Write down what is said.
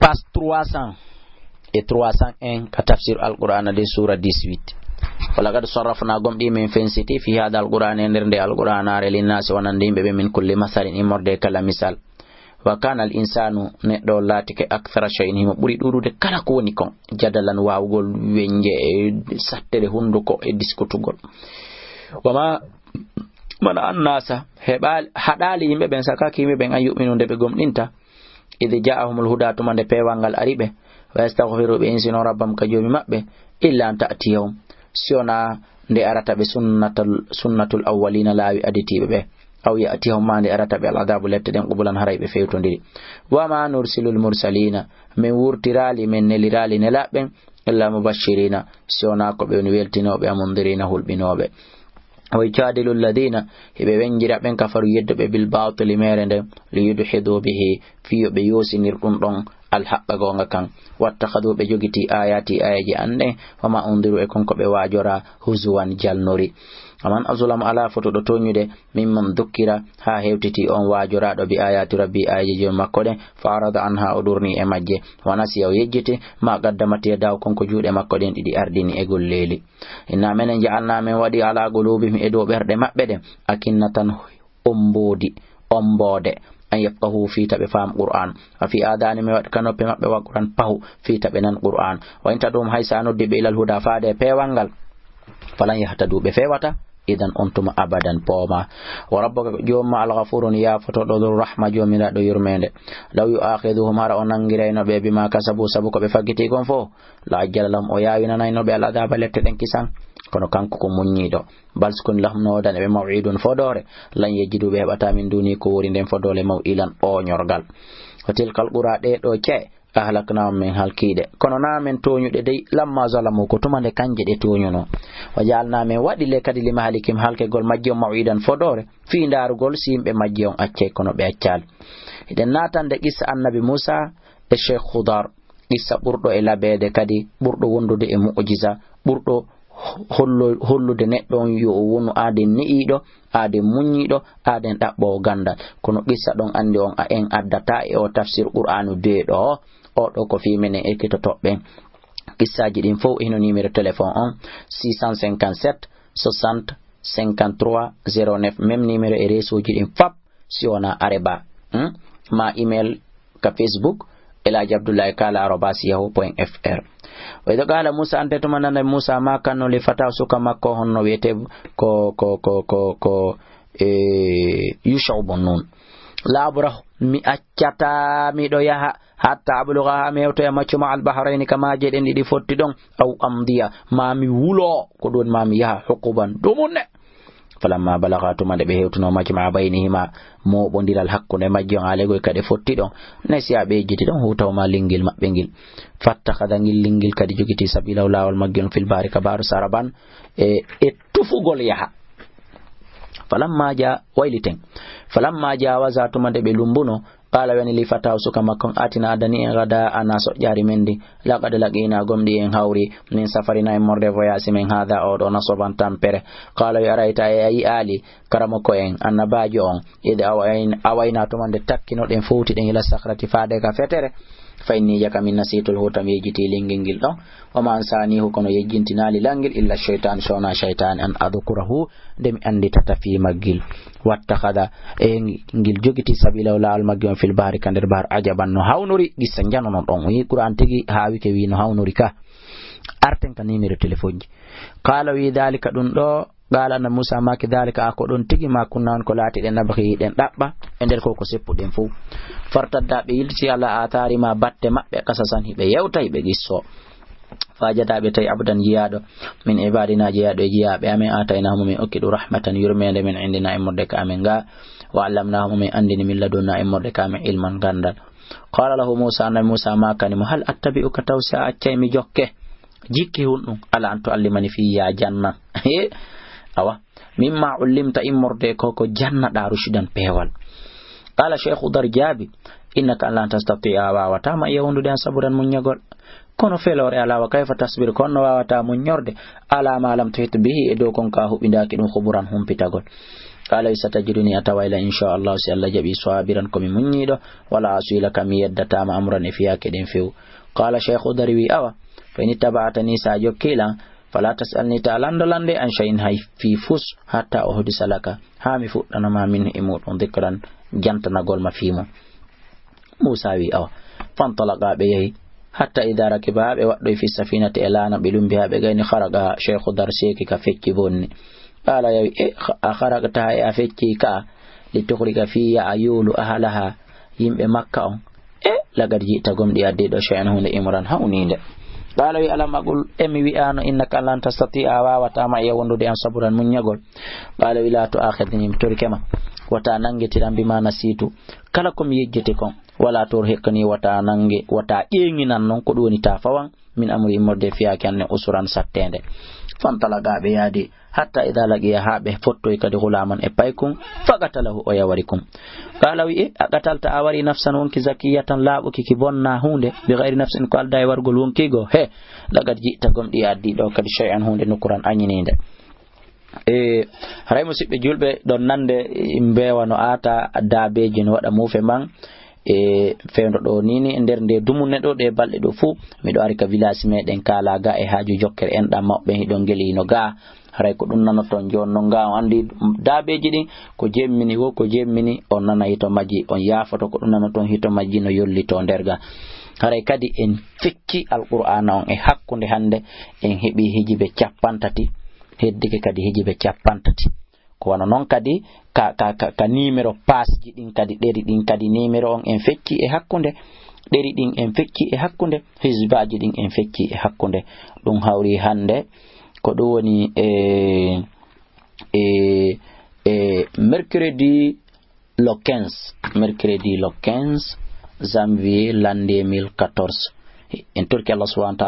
page 300 et 301 ka tafsir al-Qur'an de sura 18 walaqad sarrafna gomdi min fensiti fi hada al-Qur'an nde al-Qur'an are linnasi wanande be min kulli masalin imorde kala misal wa kana al-insanu neddo latike akthara shay'in himo buri dudude kala ko woni kon jadalan wawgol wenje e sattere hunduko e diskutugol wama mana annasa hebal hadali yimbe ben sakaki yimbe ben ayyuminu de be gomdinta idh ja'ahumul huda tumande pewangal aribe wa yastaghfiru bi insino rabbam kajomi mabbe illa an ta'tiyahum siona nde arata be sunnatul awwalina lawi aditibe be aw ya'tihum ma nde arata be al'adabu lette den qubulan haraybe fewtondiri wa ma nursilul mursalina min wurtirali min nelirali nelaben illa mubashirina siona ko be woni weltinobe amundirina hulbinobe way jadilul ladina hibe wenjira ben kafaru yeddo be bil batil merende li yudhidu bihi fi be yosinir dum don al haqqa gonga kan wattakhadu be jogiti ayati ayaji ande wama undiru e konko be wajora huzuwan jalnori aman azulam ala foto do tonyude mimman dukkira ha hewtiti on wajora do bi ayati rabbi ayaji makko de farada anha udurni e majje wanasi yaw yejjete ma gaddamati daw konko juude makko den didi ardini e golleli inna menen ja'alna men wadi ala gulubihim e do berde mabbe de akinnatan ombode an yafqahu fi tabe fam qur'an wa fi adani me wat kanope mabbe wa qur'an pahu fi tabe nan qur'an wa inta dum haysano de be ilal huda faade pewangal falan yahtadu be fewata idan ontuma abadan poma wa rabbuka jomma al-ghafurun ya fatodo rahma jomira do yurmende law yu'akhiduhum ara onangirayno be bima kasabu sabu ko be fagiti gon fo la jalam o yawina nayno be al-adaba lette den kisan kono kanko ko munyido balskun lahum nodan be maw'idun fodore lan yejidu be bata min duni ko wori den fodole mawilan o nyorgal hotel kal qura de do ce ahlakna min halkide kono na men toñude dey lamma zalamu ko tumande kanje de toñuno wajalna men wadi le kadi lima halikim halke gol majjom mawidan fodore fi ndarugol simbe majjom acce kono be accal iden natande qissa annabi Musa e Sheikh Khudar qissa burdo e labede kadi burdo wondude e mu'jiza burdo hollude neddo yo wonu aden niido aden munyido aden dabbo gandal kono qissa don andi on a en addata e o tafsir qur'anu de do o do ko fi menen ekito tobben qissaji din fo ino numéro téléphone on 657 60 53 09 même numéro e réseauji din fap si ona areba ma email ka Facebook elaji abdoulaye kala@yahoo.fr wa idha qala Musa ante to manana Musa ma kanno li fata suka makko honno wete ko yushabun nun labra mi accata mi do yaha hatta abluga mewto ya maccu ma al-bahrain kama jeden di fotti don aw amdiya ma mi wulo ko don ma mi yaha hukuban dumunne falamma balagatu mande be hewtuno majma baynihima mo bondiral hakkunde majjon alego kade fotti don nasiya be jiti don hutaw ma lingil mabbe ngil fatta kada ngil lingil kadi jogiti sabila lawal majjon fil barika baru saraban e tufugol yaha falamma ja wazatu mande be lumbuno qala wani li fataw suka makon atina adani en gada ana so jari mendi laqad laqina gomdi en hawri min safarina en morde voyage men hada o do nasoban tampere qala ya raita ay ali karamako en annabajo on ide awayna to mande takkino den fowti den ila sakrati faade ka fetere fayni jaka min nasitul hutam yejiti lingingil don wa man sani kono yejintinali langil illa shaytan shona shaytan an adhkurahu dem andi tata fi magil wattakhada ngil jogiti sabila wala al magil fil bahri kandir bar ajaban no hawnuri gissa janono don wi qur'an tigi haawi ke wi no hawnuri ka arten ka numéro téléphone qala wi dalika dun do qala na Musa ma kedalika ko don tigi ma kunnan ko lati den nabhi den dabba e der ko seppuden fu fartadda be yilti ala atari ma batte mabbe kasasan hibe yewtay be gisso fajata be tay abdan jiyado min ibadina jiyado jiyabe amen atayna hum min okidu rahmatan yurmende min indina imurde ka amen ga wa allamnahum min andini min ladunna imurde ka amen ilman gandal qala lahu Musa anna Musa ma kan hal attabi'uka tawsa accay mi jokke jikki hunnu ala antu allimani fi ya janna awa mimma ullimta imurde ko janna da rushidan pewal qala Sheikh Darjabi innaka lan tastati'a wa tama yawundu dan saburan munyagol kono felore ala wa kayfa tasbir kono wawata munyorde ala ma lam tuhit bihi e do kon ka hubindaki dum khuburan humpitagol قال ستجدني أتويل إن شاء الله سي الله جبي صابرا كم منيدو ولا أسويل كم يدتا ما أمرا فيها كدين فيو قال شيخ دروي أوا فإن اتبعتني ساجو كيلا فلا تسألني تعالى عن شيء هاي في فوس حتى أحدث لك هامي فوت أنا ما من إموت ذكرا جنتنا قول ما فيما موسى أوا فانطلقا بيه حتى إذا ركبها بوقت في السفينة إلانا بلوم بها بغين خرقها شيخ درسيك كفتش بني قال يا أخرقتها يا فتشك لتخرج فيها عيول أهلها يم مكة لقد جئتكم لأديد شيئا هنا إمران هوني قال يا ألم أقول أمي وأنا إنك لن تستطيع وتما يوندو دي صبرا من يقول قال لا تؤاخذني متركما وتانانجتي بما نسيت كلكم يجتكم ولا ترهقني وتانانجي وتاينغنا نون كدوني تافوان من أمر مرد فيها كان أسران ساتين فانطلقا بيادي حتى إذا لقي هابه فتوي كد غلاما إبايكم فقتله ويوريكم قالوا أقتلت أوري نفسا ونك زكية لا وكي كبونا هونده بغير نفس قال داي ورغل ونكيغو هي لقد جئتكم ديادي دو كد شيئا هونده نقران أنينين haray musibbe julbe don nande imbewa no ata dabeji no wada mufe man fewndo do nini nder de dumunne do de balde do fu mi do ari ka village meden kala ga e haaju jokker en dam mabbe hidon geli no ga haray ko dum nano ton jonno ga andi dabeji din ko jemmini wo ko jemmini on nana hito maji on yafoto ko dum nano ton hito maji no yolli to derga haray kadi en fekki alqur'ana on e hakkunde hande en hebi hijibe capantati heddike kadi hijibe capantati ko wana non kadi ka numero pasji din kadi deri din kadi numero on en fekki e hakkunde deri din en fekki e hakkunde hizbaji din en fekki e hakkunde dum hawri hande ko do woni mercredi le 15 janvier l'année 2014 en Turquie Allah subhanahu wa ta'ala